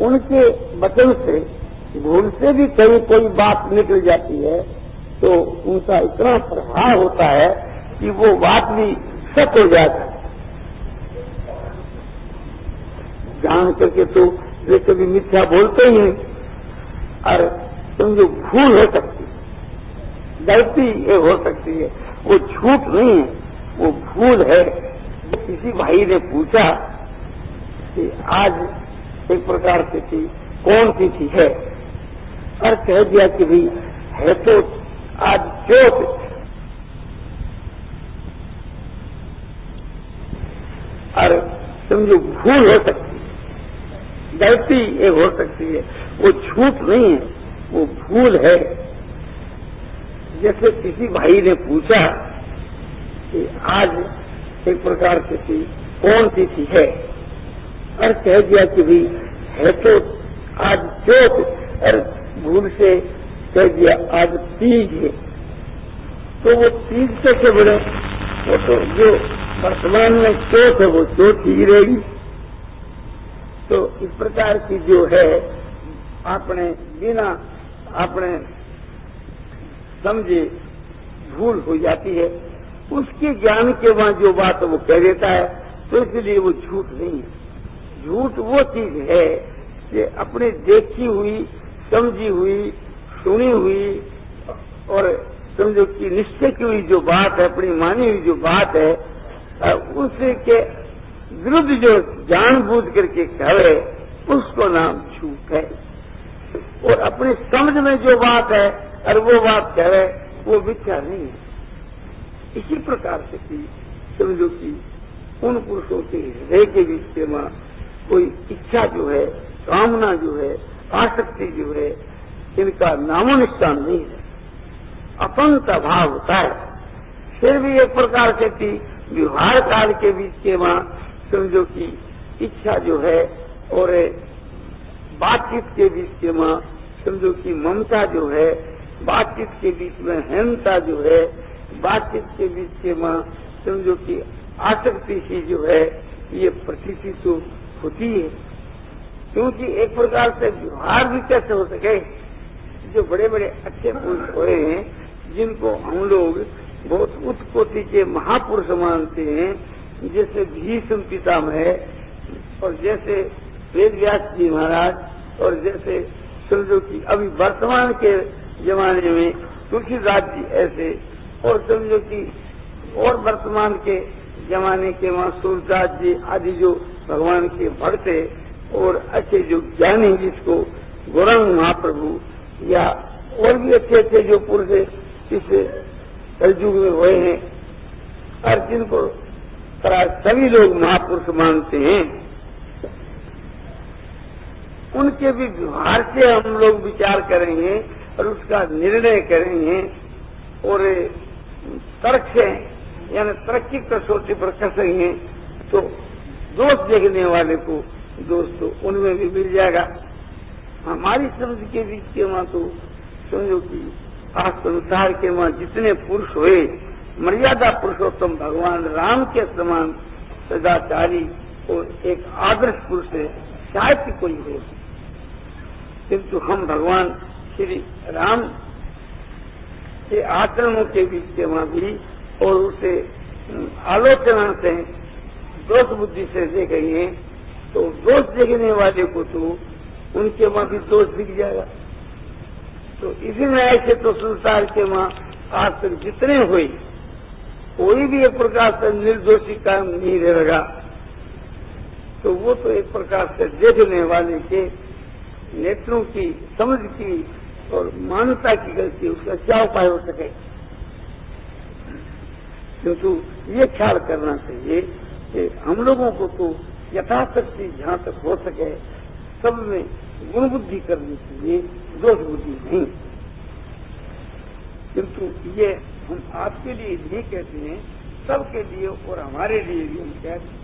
उनके वचन से भूल से भी कहीं कोई बात निकल जाती है तो उनका इतना प्रभाव होता है कि वो बात भी सच हो जाती है। जान करके तो वे कभी मिथ्या बोलते ही नहीं। और समझो भूल हो सकती है, गलती ये हो सकती है, वो झूठ नहीं है, वो भूल है। किसी भाई ने पूछा कि आज एक प्रकार से कि कौन सी चीज है, और कह दिया कि भाई है तो आज चोट। और समझो भूल हो सकती है, गलती ये हो सकती है, वो झूठ नहीं है, वो भूल है। जैसे किसी भाई ने पूछा कि आज एक प्रकार से कि कौन सी चीज है, और कह दिया कि भाई है तो आज चोट, और भूल से कह दिया आज तीज है। तो वो तीज कैसे बोले? वो तो जो वर्तमान में चोट है वो चोट ही रहेगी। तो इस प्रकार की जो है आपने बिना आपने समझे भूल हो जाती है, उसके ज्ञान के वहां जो बात वो कह देता है, तो इसलिए वो झूठ नहीं है। झूठ वो चीज है कि अपने देखी हुई, समझी हुई, सुनी हुई और समझो कि निश्चय की हुई जो बात है, अपनी मानी हुई जो बात है, उसके विरुद्ध जो जानबूझ करके कहे उसको नाम झूठ है। और अपने समझ में जो बात है और वो बात कहे वो मिथ्या नहीं है। इसी प्रकार से कि समझो कि उन पुरुषों के हृदय के बीच में कोई इच्छा जो है, कामना जो है, आसक्ति जो है, इनका नामो निशान नहीं है, अपंत भाव होता है। फिर भी एक प्रकार से कि व्यवहार काल के बीच के वहां समझो कि इच्छा जो है और बातचीत के बीच के वहां समझो कि ममता जो है, बातचीत के बीच में हेमता जो है, बातचीत के बीच के वहां समझो कि आसक्ति सी जो है, ये प्रतीति तो होती है। क्योंकि एक प्रकार से व्यवहार भी कैसे हो सके? जो बड़े बड़े अच्छे पुरुष हुए हैं, जिनको हम लोग बहुत उच्च कोटि के महापुरुष मानते हैं, जैसे भीष्म पितामह और जैसे वेद व्यास जी महाराज, और जैसे समझो कि अभी वर्तमान के जमाने में तुलसीदास जी ऐसे, और समझो कि और वर्तमान के जमाने के वहाँ सूरदास जी आदि जो भगवान के भक्त थे और अच्छे जो ज्ञानी, जिसको गौरंग महाप्रभु या और भी अच्छे अच्छे जो पुरुष इस कलयुग में हुए हैं, और जिनको सभी लोग महापुरुष मानते हैं, उनके भी व्यवहार से हम लोग विचार करेंगे और उसका निर्णय करेंगे, और तर्क से यानी तरक्की कसौटी पर कसेंगे तो दोष देखने वाले को दोस्तों उनमें भी मिल जाएगा। हमारी समझ के बीच के वहां तो समझो कि आज संसार के वहां जितने पुरुष हुए, मर्यादा पुरुषोत्तम भगवान राम के समान सदाचारी और एक आदर्श पुरुष है, शायद ही कोई हो। किंतु हम भगवान श्री राम के आचरणों के बीच के वहां भी और उसे आलोचना से दोष बुद्धि से देखेंगे तो दोष देखने वाले को तो उनके वहां भी दोष दिख जाएगा। तो इसी में ऐसे तो संसार के वहां आज तक जितने हुए, कोई भी एक प्रकार से निर्दोषी काम नहीं रहेगा। तो वो तो एक प्रकार से देखने वाले के नेत्रों की, समझ की और मानवता की गलती, उसका क्या उपाय हो सके? किंतु ये ख्याल करना चाहिए कि हम लोगों को तो यथाशक्ति जहाँ तक हो सके सब में गुण बुद्धि करनी चाहिए, दोष बुद्धि नहीं। किंतु ये हम आपके लिए नहीं कहते हैं, सबके लिए और हमारे लिए भी हम कहते हैं,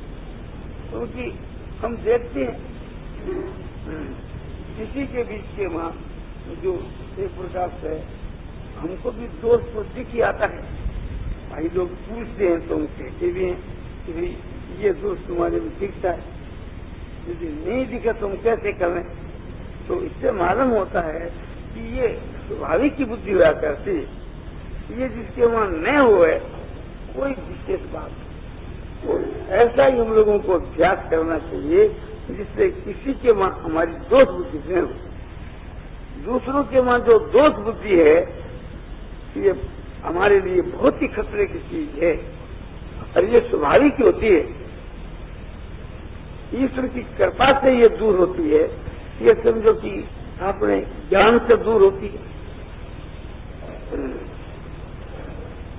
क्योंकि हम देखते हैं किसी के बीच के वहाँ जो एक प्रकार से हमको भी दोष तो दिख ही आता है। भाई लोग पूछते हैं तो हम कहते भी हैं कि भाई ये दोष तुम्हारे में दिखता है, यदि नहीं दिखे तो हम कैसे करें? तो इससे मालूम होता है कि ये स्वाभाविक की बुद्धि हुआ करती, ये जिसके वहां न हुए कोई विशेष बात। तो ऐसा ही हम लोगों को अभ्यास करना चाहिए जिससे किसी के वहां हमारी दोष बुद्धि न हो। दूसरों के वहां जो दोष बुद्धि है ये हमारे लिए बहुत ही खतरे की चीज है और ये स्वाभाविक होती है। ईश्वर की कृपा से ये दूर होती है, ये समझो कि अपने ज्ञान से दूर होती है।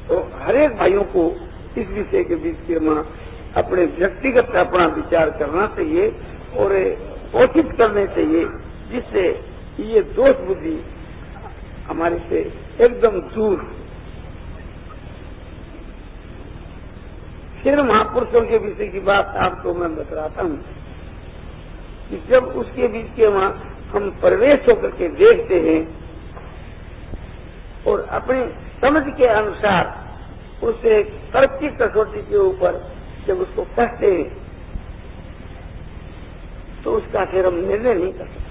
तो हर एक भाइयों को इस विषय के बीच के वहां अपने व्यक्तिगत अपना विचार करना चाहिए और कोशिश करनी चाहिए जिससे ये दोष बुद्धि हमारे से एकदम दूर। फिर महापुरुषों के विषय की बात आपको मैं बतलाता हूँ कि जब उसके बीच के वहां हम प्रवेश होकर के देखते हैं और अपने समझ के अनुसार उसे तर्क की कसौटी के ऊपर जब उसको कहते हैं तो उसका फिर हम निर्णय नहीं कर सकते,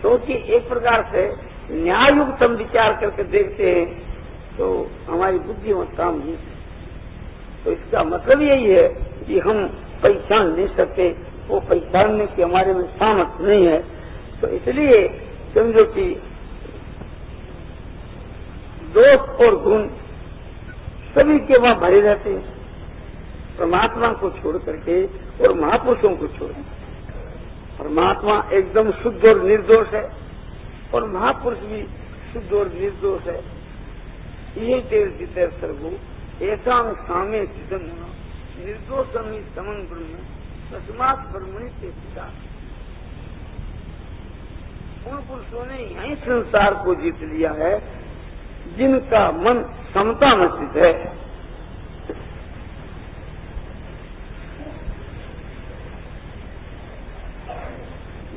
क्योंकि एक प्रकार से न्यायुक्त हम विचार करके देखते हैं तो हमारी बुद्धि में काम नहीं। तो इसका मतलब यही है कि हम पहचान नहीं सकते, वो पहचानने की हमारे में सामर्थ्य नहीं है। तो इसलिए समझो कि दोष और गुण सभी के वहां भरे रहते हैं, परमात्मा को छोड़ करके और महापुरुषों को छोड़। परमात्मा एकदम शुद्ध और निर्दोष है और महापुरुष भी शुद्ध और निर्दोष है। ये तेर जितेर सर्वो ऐसा सामे चिदम निर्दोषम ही समन ब्रह्म तस्मात् ब्रह्मणि ते पिता। उन पुरुषों ने यही संसार को जीत लिया है जिनका मन समता में स्थित है।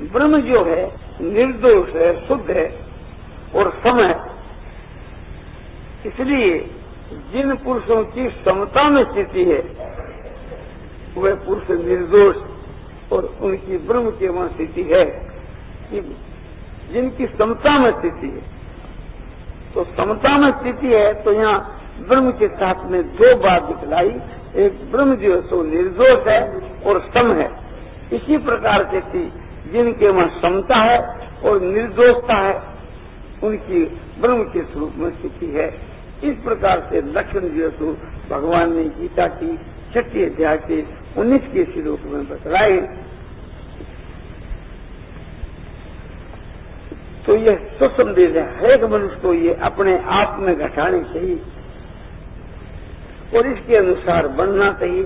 ब्रह्म जो है निर्दोष है, शुद्ध है और सम है। इसलिए जिन पुरुषों की समता में स्थिति है वह पुरुष निर्दोष और उनकी ब्रह्म के वहां स्थिति है कि जिनकी समता में स्थिति है। तो समता में स्थिति है तो यहाँ ब्रह्म के साथ में दो बात दिखलाई, एक ब्रह्म जो है तो निर्दोष है और सम है। इसी प्रकार से थी जिनके वहां समता है और निर्दोषता है उनकी ब्रह्म के स्वरूप में स्थिति है। इस प्रकार से लक्षण जो है तो भगवान ने गीता की 6 अध्याय के 19 के श्लोक में बतलाए। तो ये सुसंदेश है, हर एक मनुष्य को ये अपने आप में घटानी चाहिए और इसके अनुसार बनना चाहिए।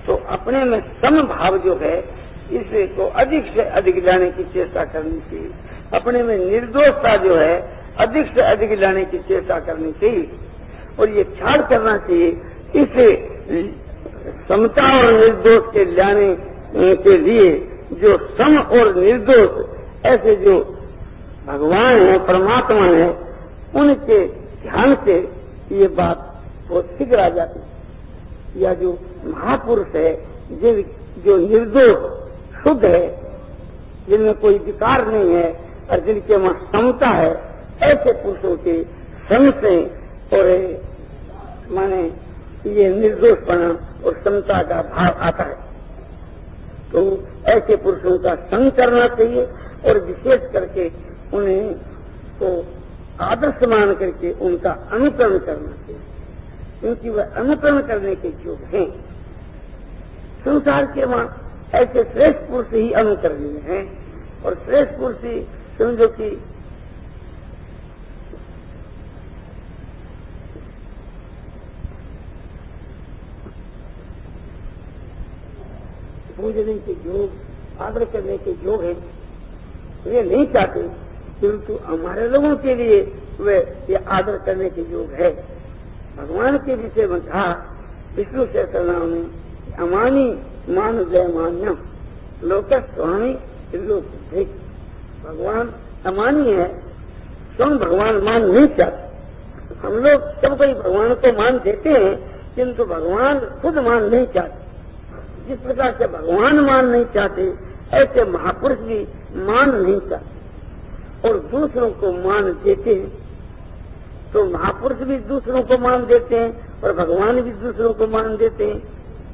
तो अपने में सम भाव जो है इसे को अधिक से अधिक लाने की चेष्टा करनी चाहिए। अपने में निर्दोषता जो है अधिक से अधिक लाने की चेष्टा करनी चाहिए और ये ख्याल करना चाहिए इसे समता और निर्दोष के लाने के लिए जो सम और निर्दोष ऐसे जो भगवान है, परमात्मा है, उनके ध्यान से ये बात बहुत शीघ्र आ जाती है। या जो महापुरुष है जो निर्दोष शुद्ध है, जिनमें कोई विकार नहीं है और जिनके वहां समता है, ऐसे पुरुषों के संग से और माने ये निर्दोषपना और समता का भाव आता है। तो ऐसे पुरुषों का संग करना चाहिए और विशेष करके उन्हें तो आदर्श मान करके उनका अनुकरण करना चाहिए, क्योंकि वह अनुकरण करने के योग्य हैं। संसार के वहां ऐसे श्रेष्ठ पुरुष ही अनुकरणीय हैं और श्रेष्ठ पुरुष ही समझो कि पूजने के योग, आदर करने के योग है। वे नहीं चाहते, किंतु हमारे लोगों के लिए वे ये आदर करने के योग है। भगवान के विषय में कहा विष्णु सहस्रनाम में अमानी मान जय मान्यम लोक स्वामी लोक। भगवान अमानी है, स्वयं भगवान मान नहीं चाहते। हम लोग सब कोई भगवान को मान देते हैं किंतु भगवान खुद मान नहीं चाहते। जिस प्रकार से भगवान मान नहीं चाहते ऐसे महापुरुष भी मान नहीं सकते और दूसरों को मान देते हैं। तो महापुरुष भी दूसरों को मान देते हैं और भगवान भी दूसरों को मान देते हैं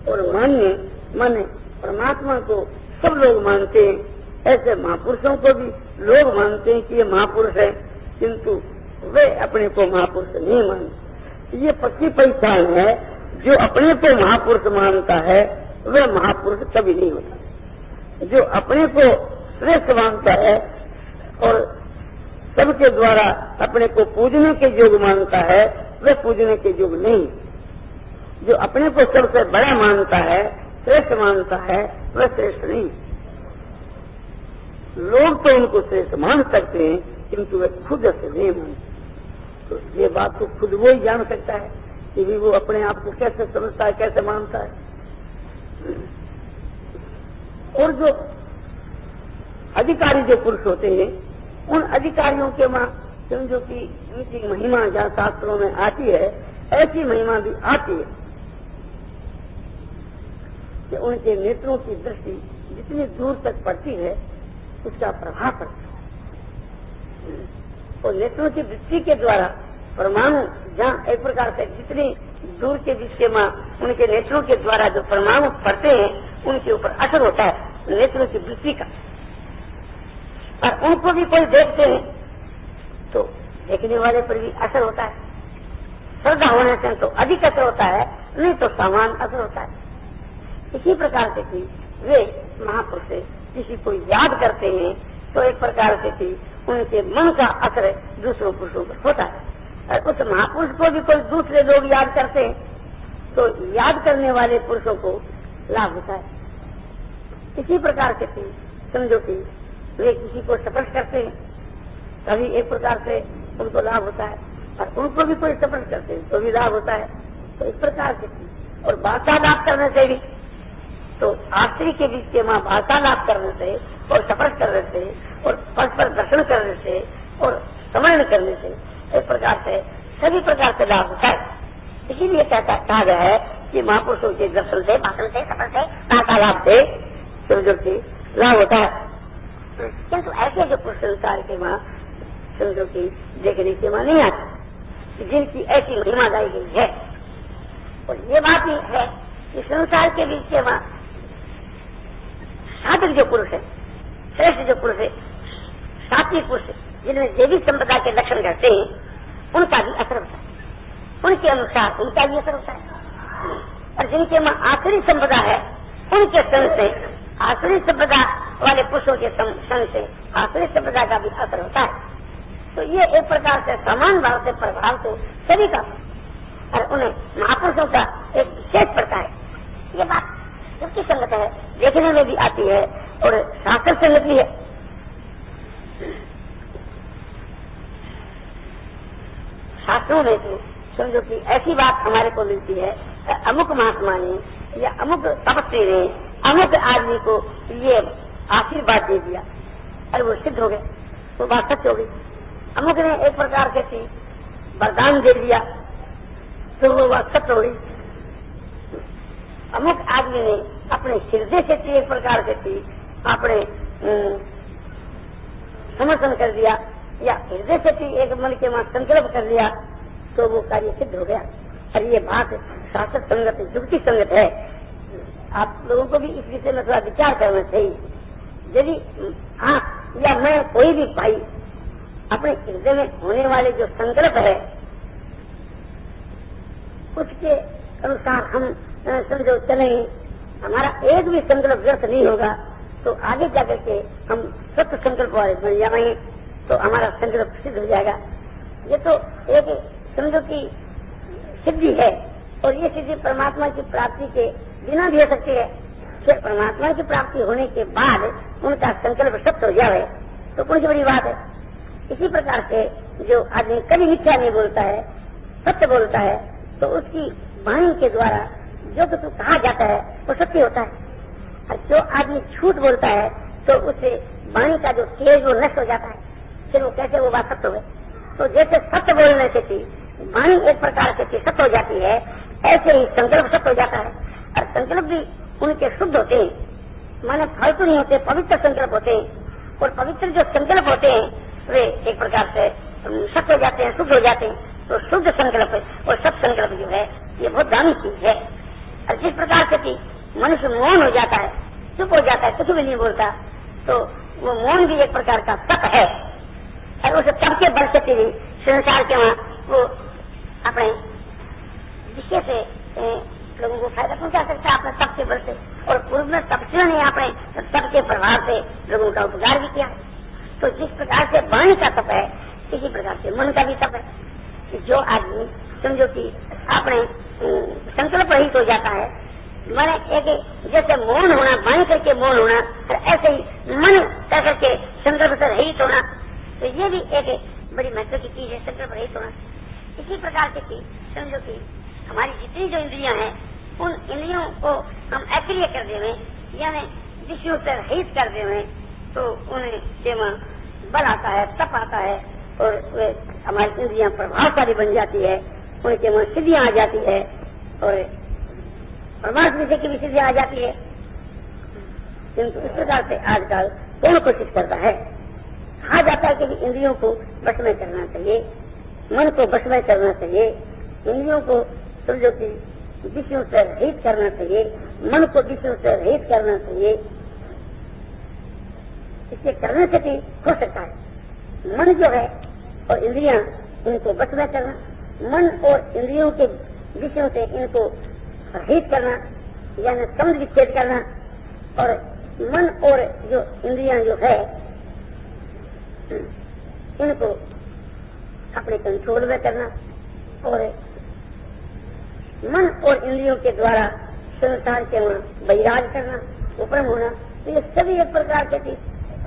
और माने परमात्मा को सब लोग मानते हैं। ऐसे महापुरुषों को भी लोग मानते हैं कि ये महापुरुष है, किंतु वे अपने को महापुरुष नहीं मानते। ये पक्की पहचान है, जो अपने को महापुरुष मानता है वह महापुरुष कभी नहीं होता। जो अपने को श्रेष्ठ मानता है और सबके द्वारा अपने को पूजने के योग्य मानता है वह पूजने के योग्य नहीं। जो अपने को सबसे बड़ा मानता है, श्रेष्ठ मानता है, वह श्रेष्ठ नहीं। लोग तो उनको श्रेष्ठ मान सकते हैं, किंतु वे खुद से नहीं मानते। तो ये बात तो खुद वो ही जान सकता है कि भी वो अपने आप को कैसे समझता है, कैसे मानता है। और जो अधिकारी जो पुरुष होते हैं, उन अधिकारियों के मां समझो कि उनकी महिमा जहाँ शास्त्रों में आती है, ऐसी महिमा भी आती है कि उनके नेत्रों की दृष्टि जितनी दूर तक पड़ती है उसका प्रभाव पड़ता है। और नेत्रों की दृष्टि के द्वारा परमाणु जहाँ एक प्रकार से जितनी दूर के विषय में उनके नेत्रों के द्वारा जो परमाणु पड़ते हैं उनके ऊपर असर होता है नेत्रों की दृष्टि का। और उनको भी कोई देखते हैं तो देखने वाले पर भी असर होता है। श्रद्धा होने से तो अधिक असर होता है, नहीं तो समान असर होता है। इसी प्रकार से कि वे महापुरुष किसी को याद करते हैं तो एक प्रकार से कि उनके मन का असर दूसरों पुरुषों पर होता है। और उस महापुरुष को भी कोई दूसरे लोग याद करते हैं तो याद करने वाले पुरुषों को लाभ होता है। इसी प्रकार से कि समझो कि वे किसी को स्पर्श करते हैं तभी एक प्रकार से उनको लाभ होता है, और उनको भी कोई स्पर्श करते हैं तो भी लाभ होता है। तो इस प्रकार से और वार्तालाप करने से भी, तो आश्री के बीच के माँ वार्तालाप करने से और स्पर्श करने से और परस्पर दर्शन करने से और स्मरण करने से एक प्रकार से सभी प्रकार से लाभ होता है। इसीलिए कहा गया है कि महापुरुषों के दर्शन से, भाषण से, स्पर्श से, वार्तालाप से समझो कि लाभ होता है। किंतु ऐसे जो पुरुष संसार के माँ समझो की देखने के माँ नहीं आती, जिनकी ऐसी महिमा गाई गई है। और ये बात ही है कि संसार के बीच के माँ साधक जो पुरुष है, श्रेष्ठ जो पुरुष है, सात्विक पुरुष है, जिनमें देवी संपदा के लक्षण रहते हैं, उनका भी असर होता है। उनके अनुसार उनका भी असर होता है। और जिनके माँ आखिरी संपदा है, उनके संग से आखिरी संपदा वाले पुरुषों के संग से आखिरी संपदा का भी असर होता है। तो ये एक प्रकार से समान भाव से प्रभाव तो सभी का, और उन्हें महापुरुषों का एक विशेष पड़ता है। ये बात युक्ति संगत है, देखने में भी आती है और शास्त्र संगत भी है। शास्त्रों में तो समझो कि ऐसी बात हमारे को मिलती है, अमुक महात्मा ने या अमुक तपस्वी ने अमुक आदमी को ये आशीर्वाद दे दिया और वो सिद्ध हो गए, वो बात सच हो गई। अमुक ने एक प्रकार के थी वरदान दे दिया तो वो बात सच हो गई। अमुक आदमी ने अपने हृदय से थी एक प्रकार से थी अपने समर्थन कर दिया या हृदय से थी एक मन के मां संकल्प कर लिया तो वो कार्य सिद्ध हो गया। और ये बात शास्त्र संगत, युक्ति संगत है। आप लोगों को भी इस विषय में थोड़ा विचार करना चाहिए। यदि आप या मैं कोई भी भाई अपने हृदय में होने वाले जो संकल्प है उसके अनुसार हम समझो चलेंगे, हमारा एक भी संकल्प व्यर्थ नहीं होगा, तो आगे जाकर के हम सत्य संकल्प वाले बन जाएंगे, तो हमारा संकल्प सिद्ध हो जाएगा। ये तो एक समझो की सिद्धि है, और ये सिद्धि परमात्मा की प्राप्ति के बिना भी हो सकती है। फिर परमात्मा की प्राप्ति होने के बाद उनका संकल्प सत्य हो जाए तो कौन सी बड़ी बात है। इसी प्रकार से जो आदमी कभी मिथ्या नहीं बोलता है, सत्य बोलता है, तो उसकी वाणी के द्वारा जो कुछ कहा जाता है वो सत्य होता है। और जो आदमी झूठ बोलता है तो उससे वाणी का जो तेज वो नष्ट हो जाता है, फिर वो कैसे वो बात सत्य हो। तो जैसे सत्य बोलने से थी वाणी एक प्रकार से सत्य हो जाती है, ऐसे ही संकल्प सत्य हो जाता है। और संकल्प भी उनके शुद्ध होते हैं। माने फालतू नहीं होते, पवित्र संकल्प होते हैं। और पवित्र जो संकल्प होते हैं वे एक प्रकार से सत्य हो जाते हैं, शुद्ध हो जाते हैं। तो शुद्ध संकल्प और सब संकल्प जो है ये बहुत दामी चीज है। और जिस प्रकार से कि मनुष्य मौन हो जाता है, चुप हो जाता है, कुछ भी नहीं बोलता, तो वो मौन भी एक प्रकार का तप है। और उस तप के बल से भी संसार के वहां वो अपने विषय से लोगों को फायदा पहुंचा सकता है अपने तप के बल से। और पूर्व में तपस्या ने अपने तप के प्रभाव से लोगों का उपकार भी किया। तो जिस प्रकार से वाणी का तप है, इसी प्रकार से मन का भी तप है। कि जो आदमी समझो कि अपने संकल्प रहित हो जाता है, मैंने एक जैसे मौन होना, वाणी करके मौन होना, और ऐसे ही मन करके संकल्प से रहित होना, तो ये भी एक बड़ी महत्व की चीज है, संकल्प रहित होना। इसी प्रकार से समझो कि हमारी जितनी जो इंद्रियां हैं, उन इंद्रियों को हम अक्रिय कर देवे, यानी विषयों से रहित कर देवे, तो उन्हें जेमा बल आता है, तप आता है, और वे हमारी इंद्रियां प्रभावशाली बन जाती है, उनके मन सिद्धियां आ जाती है, और परमार्थ विषय की भी सिद्धियां आ जाती है। किंतु इस प्रकार से आजकल कौन कोशिश करता है? कहा जाता है कि इंद्रियों को वश में करना चाहिए, मन को वश में करना चाहिए, इंद्रियों को समझो कि विषयों से रहित करना चाहिए, मन को विषयों से रहित करना चाहिए। इसके करने से भी हो सकता है मन जो है और इंद्रियां, इनको वश में करना, मन और इंद्रियों के विषयों से इनको रहित करना, यानी समझ विच्छेद करना, और मन और जो इंद्रियां जो है इनको अपने कंट्रोल में करना, और मन और इंद्रियों के द्वारा संसार के वहां वैराग करना, उपरम होना। तो ये सभी एक प्रकार के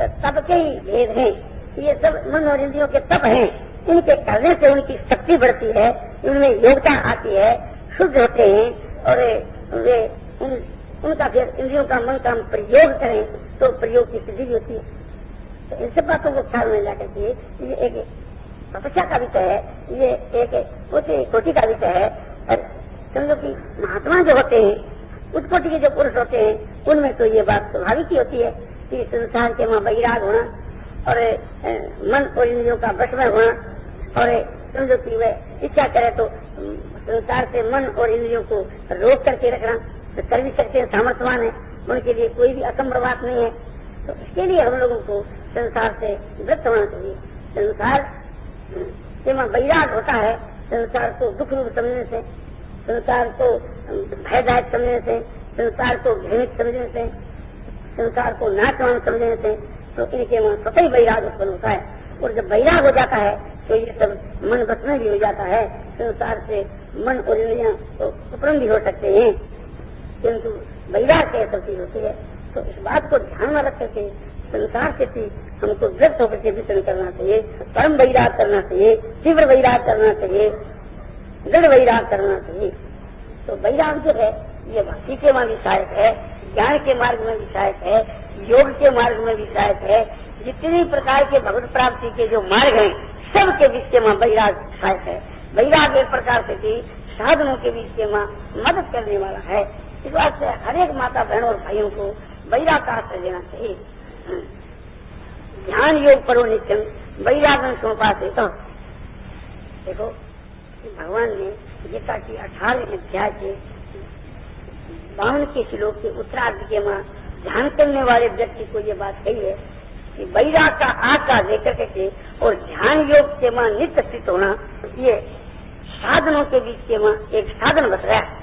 तप के ही भेद हैं। ये सब मन और इंद्रियों के तप हैं। इनके करने से उनकी शक्ति बढ़ती है, इनमें योग्यता आती है, शुद्ध होते हैं, और वे उनका फिर इंद्रियों का मन का हम प्रयोग करें तो प्रयोग की सिद्धि भी होती है। तो इन सब बातों को ख्याल में लाकर के ये एक तपस्या का विषय है, ये एक ऊंची कोटि का विषय है। और समझो कि महात्मा जो होते हैं, उस कोटि के जो पुरुष होते हैं, उनमें तो ये बात स्वाभाविक ही होती है कि संसार के वहाँ वैराग होना, और मन और इंद्रियों का वश में होना, और समझो कि वे इच्छा करे तो संसार से मन और इंद्रियों को रोक करके रखना, तो कर भी सकते हैं, सामर्थ्यवान है, उनके लिए कोई भी असंभव बात नहीं है। तो इसके लिए हम लोगों को संसार से वृत्त होना चाहिए। संसार से वैराग होता है, संसार को दुख रूप समझने से, संसार को भयदायक समझने से, संसार को घृणित समझने से, संसार को नाशवान समझने से, तो इनके वहाँ स्वतः ही वैराग उत्पन्न होता है। और जब वैराग हो जाता है तो ये सब मन बस में भी हो जाता है, संसार से मन और इंद्रियां तो उपरम भी हो सकते हैं, किंतु वैराग के सब चीज होती है। तो इस बात को ध्यान में रख करके संसार से भी हमको व्यक्त होकर के विचरण करना चाहिए, परम वैराग करना चाहिए, तीव्र वैराग करना चाहिए, दृढ़ वैराग करना चाहिए। तो वैराग जो है ये भक्ति के वहाँ भी सहायक है, ज्ञान के मार्ग में भी सहायक है, योग के मार्ग में भी सहायक है। जितने प्रकार के भगवत प्राप्ति के जो मार्ग हैं, सबके बीच के वहाँ वैराग सहायक है। वैराग एक प्रकार से भी साधनों के बीच के वहाँ मदद करने वाला है। इस बात से हर एक माता बहनों और भाइयों को वैराग का आश्रय लेना चाहिए। ध्यान योग करो नित्यम वैरागन सोपासे। तो देखो भगवान ने गीता की 18वें अध्याय के 52 के श्लोक के उत्तरार्ध के वहाँ ध्यान करने वाले व्यक्ति को ये बात कही है कि वैराग का आकार लेकर के और ध्यान योग के वहाँ नित्य स्थित होना, ये साधनों के बीच के वहाँ एक साधन बच रहा है।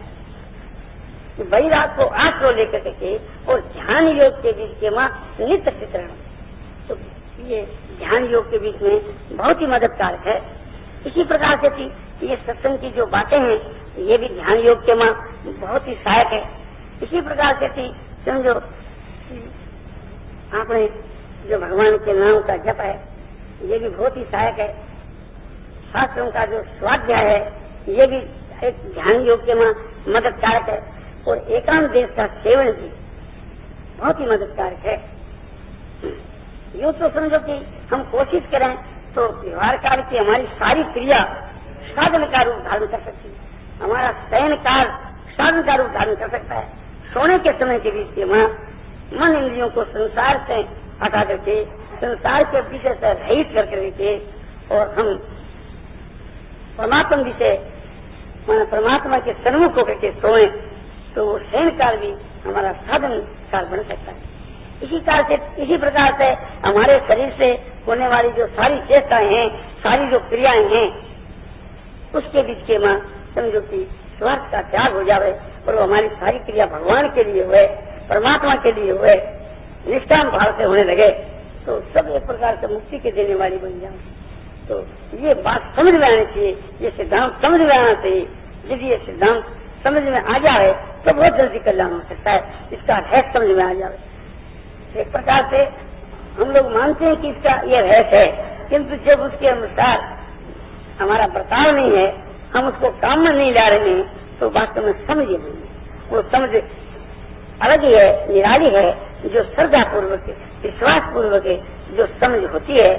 वैराग को आश्रय लेकर के और ध्यान योग के बीच के वहाँ नित्य स्थित रहना, तो ये ध्यान योग के बीच में बहुत ही मददगार है। इसी प्रकार से ये सत्संग की जो बातें हैं ये भी ध्यान योग के वहाँ बहुत ही सहायक है। इसी प्रकार से समझो आपने जो भगवान के नाम का जप है ये भी बहुत ही सहायक है। शास्त्रों का जो स्वाध्याय है ये भी एक ध्यान योग के वहाँ मददकारक है। और एकांत देश का सेवन भी बहुत ही मददकारक है। यूँ तो समझो कि हम कोशिश करें तो व्यवहार काल की हमारी सारी क्रिया साधन का रूप धारण कर सकती है। हमारा शयन काल साधन का रूप धारण कर सकता है। सोने के समय के बीच में वहाँ मन इंद्रियों को संसार से हटा करके, संसार के विषय से रहित करके और हम परमात्मा विषय परमात्मा के सन्मुख होकर के सोए, तो वो शयन काल भी हमारा साधन काल बन सकता है। इसी प्रकार से हमारे शरीर से होने वाली जो सारी चेष्टाएं हैं, सारी जो क्रियाएं हैं, उसके बीच के मां समझो कि स्वार्थ का त्याग हो जावे और वो हमारी सारी क्रिया भगवान के लिए हुए, परमात्मा के लिए हुए, निष्काम भाव से होने लगे, तो सब एक प्रकार से मुक्ति के देने वाली बन जाए। तो ये बात समझ में आनी चाहिए, ये सिद्धांत समझ में आना चाहिए। यदि ये सिद्धांत समझ में आ जाए तो बहुत जल्दी कल्याण हो सकता है, इसका रहस्य समझ में आ जाए। एक प्रकार से हम लोग मानते हैं कि इसका ये रहस्य है, किंतु जब उसके अनुसार हमारा बर्ताव नहीं है, हम उसको काम में नहीं ला रहे हैं, तो वास्तव में समझ ही नहीं है। वो समझ अलग ही है, निराली है। जो श्रद्धा पूर्वक, विश्वास पूर्वक जो समझ होती है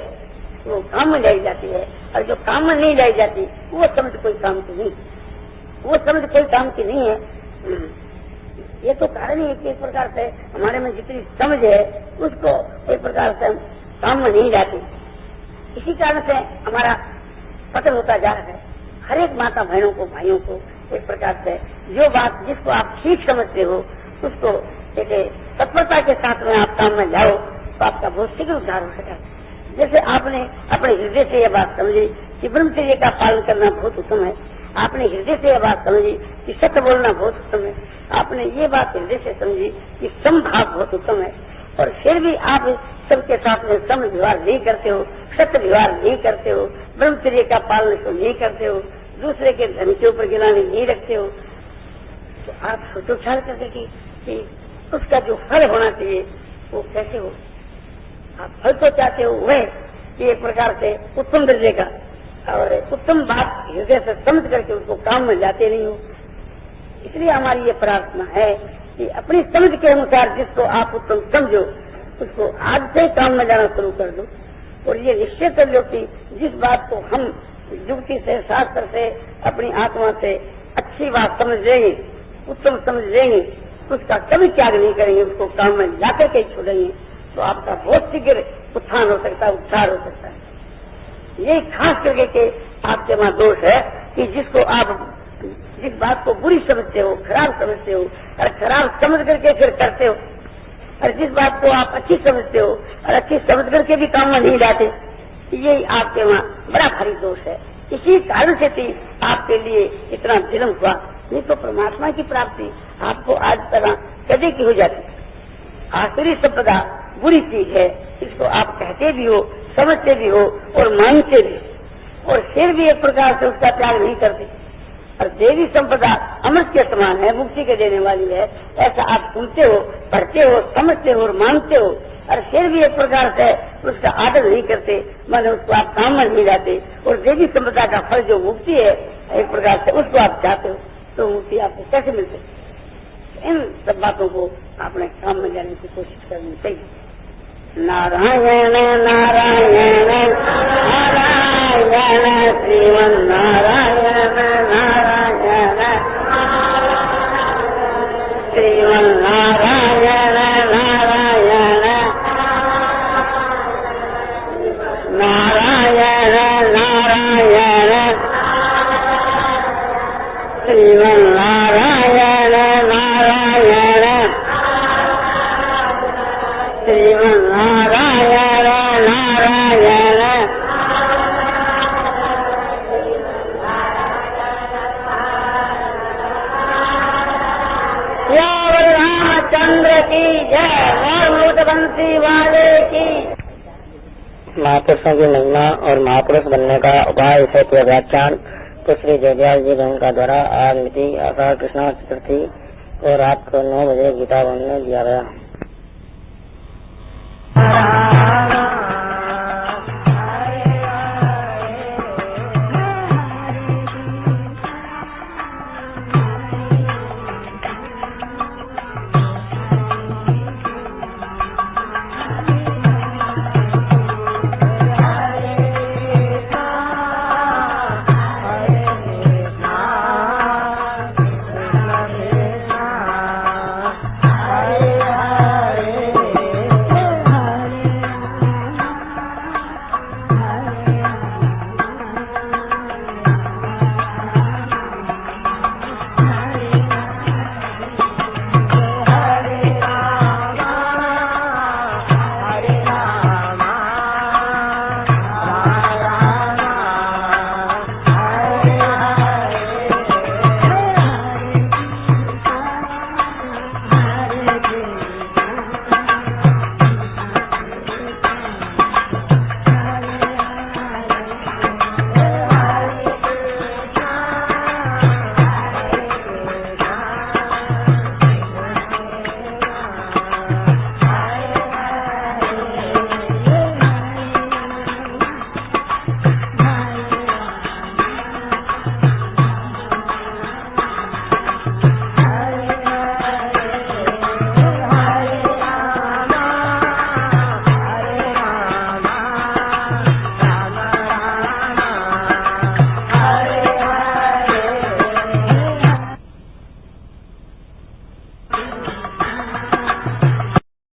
वो काम में लाई जाती है, और जो काम में नहीं लाई जाती वो समझ कोई काम की नहीं, वो समझ कोई काम की नहीं है। ये तो कारण ही है कि एक प्रकार से हमारे में जितनी समझ है उसको एक प्रकार से काम में नहीं जाती। इसी कारण से हमारा पतन होता जा रहा है। हर एक माता बहनों को, भाइयों को एक प्रकार से जो बात जिसको आप ठीक समझते हो उसको एक तत्परता के साथ में आप काम में जाओ तो आपका बहुत शीघ्र उद्धार हो सका। जैसे आपने अपने हृदय से यह बात समझी कि ब्रह्मचर्य का पालन करना बहुत उत्तम है, आपने हृदय से यह बात समझी कि सत्य बोलना बहुत उत्तम है, आपने ये बात हृदय से समझी कि समभाव बहुत उत्तम है, और फिर भी आप सबके साथ में सम व्यवहार नहीं करते हो, सत्य व्यवहार नहीं करते हो, ब्रह्मचर्य का पालन तो नहीं करते हो, दूसरे के धन के ऊपर गिलानी नहीं रखते हो, तो आप सोचो ख्याल करके कि उसका जो फल होना चाहिए वो कैसे हो। आप फल तो चाहते हो वह कि एक प्रकार से उत्तम दर्जे का, और उत्तम बात हृदय से समझ करके उसको काम में जाते नहीं हो। इसलिए हमारी ये प्रार्थना है कि अपनी समझ के अनुसार जिसको आप उत्तम समझो उसको आज से काम में जाना शुरू कर दो, और ये निश्चय कर लो कि जिस बात को हम युक्ति से, शास्त्र से, अपनी आत्मा से अच्छी बात समझ लेंगे, उत्तम समझ लेंगे, उसका कभी त्याग नहीं करेंगे, उसको काम में जाकर के छोड़ेंगे, तो आपका बहुत शीघ्र उत्थान हो सकता है, उद्धार हो सकता है। ये खास करके के आपके वहां दोष है कि जिसको आप जिस बात को बुरी समझते हो, खराब समझते हो, और खराब समझ करके फिर करते हो, और जिस बात को आप अच्छी समझते हो और अच्छी समझ करके भी काम में नहीं लाते, ये आपके वहाँ बड़ा भारी दोष है। इसी कारण से थी आपके लिए इतना विलम्ब हुआ, नहीं तो परमात्मा की प्राप्ति आपको आज तरह कदे की हो जाती। आसुरी संपदा बुरी चीज है, इसको आप कहते भी हो, समझते भी हो और मानते भी, और फिर भी एक प्रकार से उसका त्याग नहीं करते। और देवी संपदा अमृत के समान है, मुक्ति के देने वाली है, ऐसा आप सुनते हो, पढ़ते हो, समझते हो और मानते हो, और फिर भी एक प्रकार से उसका आदर नहीं करते, माने उसको आप काम में नहीं लाते, और देवी संपदा का फल जो मुक्ति है एक प्रकार से उसको आप चाहते हो, तो मुक्ति आपको कैसे मिल सकती। इन सब बातों को आपने काम में जाने की कोशिश करनी चाहिए। नारायण नारायण नारायण श्रीमन नारायण नारायण श्रीमन नारायण नारायण नारायण नारायण श्रीमन नारायण नारायण श्रीमन नारायण नारायण रामचंद्र की जय, मोटबंसी वाले की। महापुरुषों की महिमा और महापुरुष बनने का उपाय इसे के व्याख्यान तो श्री जयदयाल जी उनका द्वारा आज मिति 18 कृष्णा चतुर्थी और रात को 9 बजे गीता भवन में दिया गया।